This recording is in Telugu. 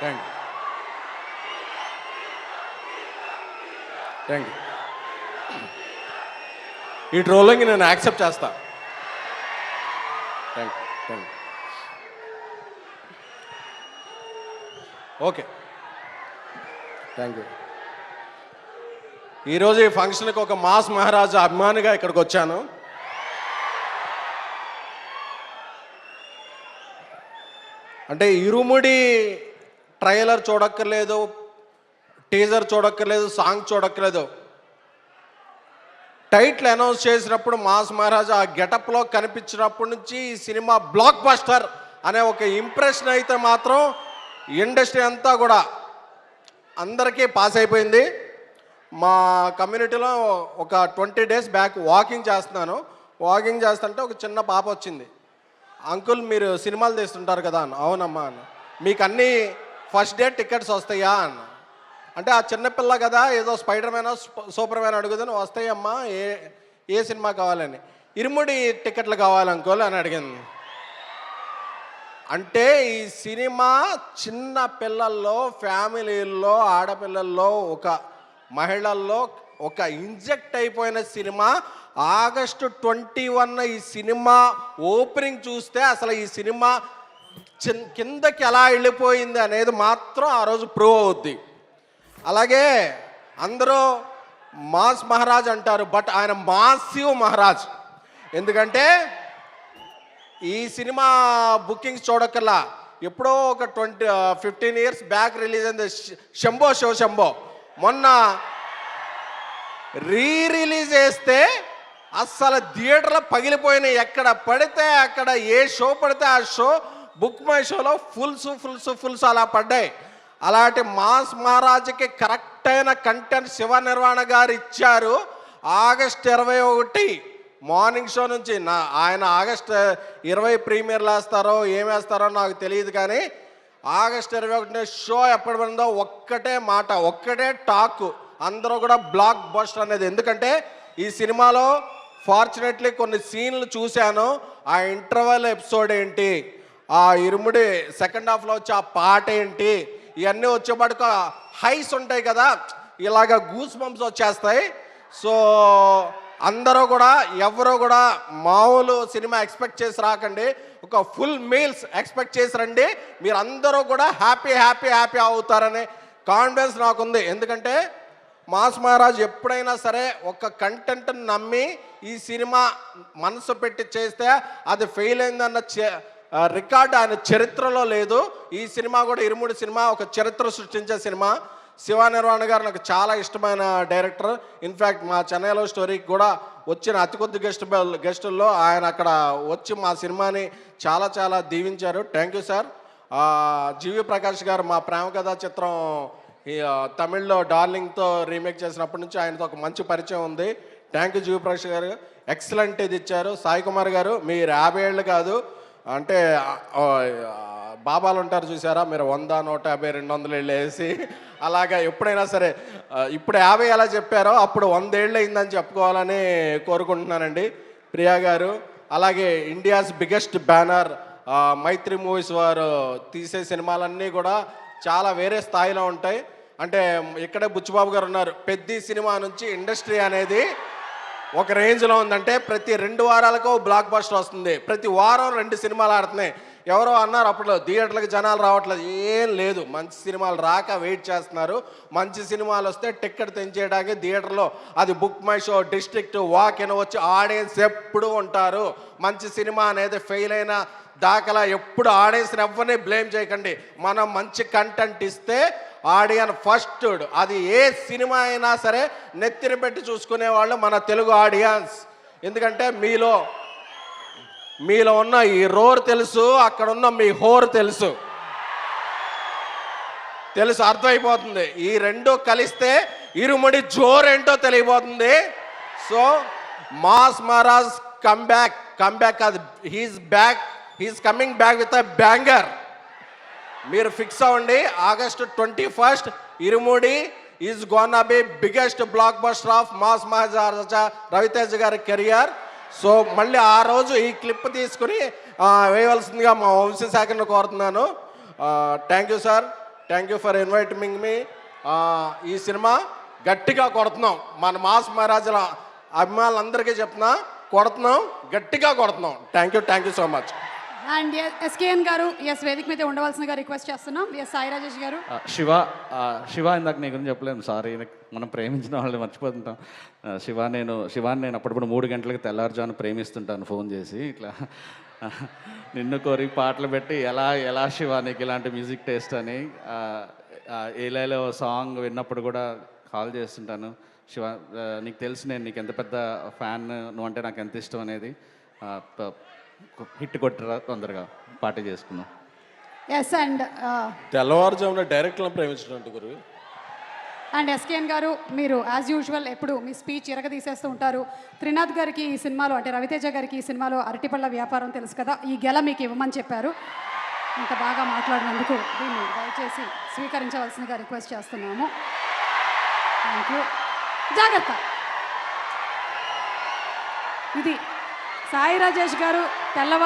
Thank you, thank you. ఈ ట్రోలింగ్ నేను యాక్సెప్ట్ చేస్తా. Thank you, thank you. Okay, thank you. ఈరోజు ఈ ఫంక్షన్కి ఒక మాస్ మహారాజా అభిమానిగా ఇక్కడికి వచ్చాను. అంటే ఇరుముడి ట్రైలర్ చూడక్కర్లేదు, టీజర్ చూడక్కర్లేదు, సాంగ్ చూడక్కర్లేదు. టైటిల్ అనౌన్స్ చేసినప్పుడు మాస్ మహారాజా ఆ గెటప్లో కనిపించినప్పటి నుంచి ఈ సినిమా బ్లాక్ బస్టర్ అనే ఒక ఇంప్రెషన్ అయితే మాత్రం ఇండస్ట్రీ అంతా కూడా అందరికీ పాస్ అయిపోయింది. మా కమ్యూనిటీలో ఒక 20 days బ్యాక్ వాకింగ్ చేస్తున్నాను. వాకింగ్ చేస్తుంటే ఒక చిన్న పాప వచ్చింది. అంకుల్ మీరు సినిమాలు తీస్తుంటారు కదా అన్న. అవునమ్మా అన్న. మీకు అన్నీ ఫస్ట్ డే టికెట్స్ వస్తాయా అన్న. అంటే ఆ చిన్నపిల్ల కదా, ఏదో స్పైడర్ మ్యాన్ సూపర్ మ్యాన్ అడుగుదని వస్తాయమ్మా, ఏ సినిమా కావాలని. ఇరుముడి టికెట్లు కావాలి అంకుల్ అని అడిగింది. అంటే ఈ సినిమా చిన్న పిల్లల్లో, ఫ్యామిలీల్లో, ఆడపిల్లల్లో, ఒక మహిళల్లో ఒక ఇంజెక్ట్ అయిపోయిన సినిమా. August 21 ఈ సినిమా ఓపెనింగ్ చూస్తే అసలు ఈ సినిమా కిందకి ఎలా వెళ్ళిపోయింది అనేది మాత్రం ఆ రోజు ప్రూవ్ అవుద్ది. అలాగే అందరూ మాస్ మహారాజ్ అంటారు, బట్ ఆయన మాసివ్ మహారాజ్. ఎందుకంటే ఈ సినిమా బుకింగ్స్ చూడక్కర్లా, ఎప్పుడో ఒక 15 years బ్యాక్ రిలీజ్ అయింది శంభో శివ శంభో. మొన్న రిలీజ్ చేస్తే అస్సలు థియేటర్లో పగిలిపోయినాయి. ఎక్కడ పడితే అక్కడ, ఏ షో పడితే ఆ షో, బుక్ మై షోలో ఫుల్స్ అలా పడ్డాయి. అలాంటి మాస్ మహారాజ్కి కరెక్ట్ అయిన కంటెంట్ శివ నిర్వాణ గారు ఇచ్చారు. August 21 మార్నింగ్ షో నుంచి ఆయన August 20 ప్రీమియర్లు వేస్తారో ఏమేస్తారో నాకు తెలియదు, కానీ August 21 షో ఎప్పటి పడిందో ఒక్కటే మాట, ఒక్కటే టాక్, అందరూ కూడా బ్లాక్ బస్టర్ అనేది. ఎందుకంటే ఈ సినిమాలో ఫార్చునేట్లీ కొన్ని సీన్లు చూశాను. ఆ ఇంటర్వెల్ ఎపిసోడ్ ఏంటి, ఆ ఇరుముడి సెకండ్ హాఫ్లో వచ్చి ఆ పాట ఏంటి, ఇవన్నీ వచ్చేపాటుకు హైస్ ఉంటాయి కదా, ఇలాగ గూస్ బంప్స్ వచ్చేస్తాయి. సో అందరూ కూడా, ఎవరో కూడా మామూలు సినిమా ఎక్స్పెక్ట్ చేసి రాకండి, ఒక ఫుల్ మీల్స్ ఎక్స్పెక్ట్ చేసి రండి. మీరు అందరూ కూడా హ్యాపీ అవుతారనే కాన్ఫిడెన్స్ నాకుంది. ఎందుకంటే మాస్ మహారాజ్ ఎప్పుడైనా సరే ఒక కంటెంట్ని నమ్మి ఈ సినిమా మనసు పెట్టి చేస్తే అది ఫెయిల్ అయిందన్న రికార్డు ఆయన చరిత్రలో లేదు. ఈ సినిమా కూడా, ఇరుముడి సినిమా ఒక చరిత్ర సృష్టించే సినిమా. శివ నిర్వాణ గారు నాకు చాలా ఇష్టమైన డైరెక్టర్. ఇన్ఫ్యాక్ట్ మా చెన్నైలో స్టోరీకి కూడా వచ్చిన అతి కొద్ది గెస్టుల్లో ఆయన అక్కడ వచ్చి మా సినిమాని చాలా దీవించారు. Thank you sir. GV Prakash garu మా ప్రేమ కథా చిత్రం తమిళ్లో డార్లింగ్తో రీమేక్ చేసినప్పటి నుంచి ఆయనతో ఒక మంచి పరిచయం ఉంది. థ్యాంక్ యూ జీవి ప్రకాష్ గారు, ఎక్సలెంట్ ఇది ఇచ్చారు. సాయి కుమార్ గారు, మీరు 50 ఏళ్ళు కాదు, అంటే బాబాలు ఉంటారు చూసారా, మీరు 100, 150, 200 ఏళ్ళు వేసి అలాగా ఎప్పుడైనా సరే ఇప్పుడు 50 ఎలా చెప్పారో అప్పుడు 100 ఏళ్ళు అయిందని చెప్పుకోవాలని కోరుకుంటున్నానండి. ప్రియా గారు, అలాగే ఇండియాస్ బిగ్గెస్ట్ బ్యానర్ మైత్రి మూవీస్ వారు తీసే సినిమాలన్నీ కూడా చాలా వేరే స్థాయిలో ఉంటాయి. అంటే ఇక్కడే బుచ్చిబాబు గారు ఉన్నారు. పెద్ద సినిమా నుంచి ఇండస్ట్రీ అనేది ఒక రేంజ్లో ఉందంటే ప్రతి 2 వారాలకు బ్లాక్ బస్టర్ వస్తుంది, ప్రతి వారం 2 సినిమాలు ఆడుతున్నాయి. ఎవరో అన్నారు అప్పుడు థియేటర్లకు జనాలు రావట్లేదు, ఏం లేదు, మంచి సినిమాలు రాక వెయిట్ చేస్తున్నారు. మంచి సినిమాలు వస్తే టికెట్ తెంచేయడానికి థియేటర్లో, అది book my show, district, walk in వచ్చి ఆడియన్స్ ఎప్పుడు ఉంటారు. మంచి సినిమా అనేది ఫెయిల్ అయిన దాఖలా ఎప్పుడు ఆడియన్స్ని ఎవరిని బ్లేమ్ చేయకండి. మనం మంచి కంటెంట్ ఇస్తే ఆడియన్ ఫస్ట్, అది ఏ సినిమా అయినా సరే నెత్తిన పెట్టి చూసుకునేవాళ్ళు మన తెలుగు ఆడియన్స్. ఎందుకంటే మీలో ఉన్న ఈ రోర్ తెలుసు, అక్కడ ఉన్న మీ హోర్ తెలుసు, అర్థమైపోతుంది. ఈ రెండు కలిస్తే ఇరుముడి జోరేంటో తెలియబోతుంది. సో మాస్ మహారాజ్ కమ్బ్యాక్ కాదు, he's coming back with a banger. మీరు ఫిక్స్ అవ్వండి. August 21 Irumudi is gonna be biggest blockbuster of mass Maharaja Ravi Teja garu career. So మళ్ళీ ఆ రోజు ఈ క్లిప్ తీసుకుని వేయవలసిందిగా మా వంశశాఖను కోరుతున్నాను. Thank you sir. Thank you for inviting me. ఈ సినిమా గట్టిగా కొడుతున్నాం, మన మాస్ మహారాజుల అభిమానులందరికీ చెప్తున్నా, కొడుతున్నాం, గట్టిగా కొడుతున్నాం. Thank you so much. And SKN garu ఎస్ వేదిక మీద ఉండవలసిందిగా రిక్వెస్ట్ చేస్తున్నాం. ఎస్ సాయి రాజేష్ గారు. శివ ఇందాక నీ గురించి చెప్పలేము, సారీ. మనం ప్రేమించిన వాళ్ళని మర్చిపోతుంటాం. శివాని నేను అప్పుడప్పుడు 3 గంటలకు తెల్లారుజాను ప్రేమిస్తుంటాను ఫోన్ చేసి, ఇట్లా నిన్ను కోరి పాటలు పెట్టి ఎలా శివ నీకు ఇలాంటి మ్యూజిక్ టేస్ట్ అని. ఏలేలో సాంగ్ విన్నప్పుడు కూడా కాల్ చేస్తుంటాను. శివ నీకు తెలుసు నేను నీకు ఎంత పెద్ద ఫ్యాన్, నువ్వు అంటే నాకు ఎంత ఇష్టం అనేది. హిట్ కొట్టరా తొందరగా పార్టీ చేసుకుందాం. ఎస్ అండ్ తెల్లవారుజామున డైరెక్ట్లను ప్రేమించినట్టు గురు. అండ్ ఎస్కేఎన్ గారు, మీరు యాజ్ యూజువల్ ఎప్పుడు మీ స్పీచ్ తీసేస్తూ ఉంటారు. త్రినాథ్ గారికి ఈ సినిమాలో అంటే రవితేజ గారికి ఈ సినిమాలో అరటిపళ్ళ వ్యాపారం తెలుసు కదా, ఈ గెల మీకు ఇవ్వమని చెప్పారు. ఇంత బాగా మాట్లాడినందుకు దీన్ని దయచేసి స్వీకరించవలసిందిగా రిక్వెస్ట్ చేస్తున్నాము. Thank you. జాగ్రత్త. ఇది సాయి రాజేష్ గారు తెల్లవారు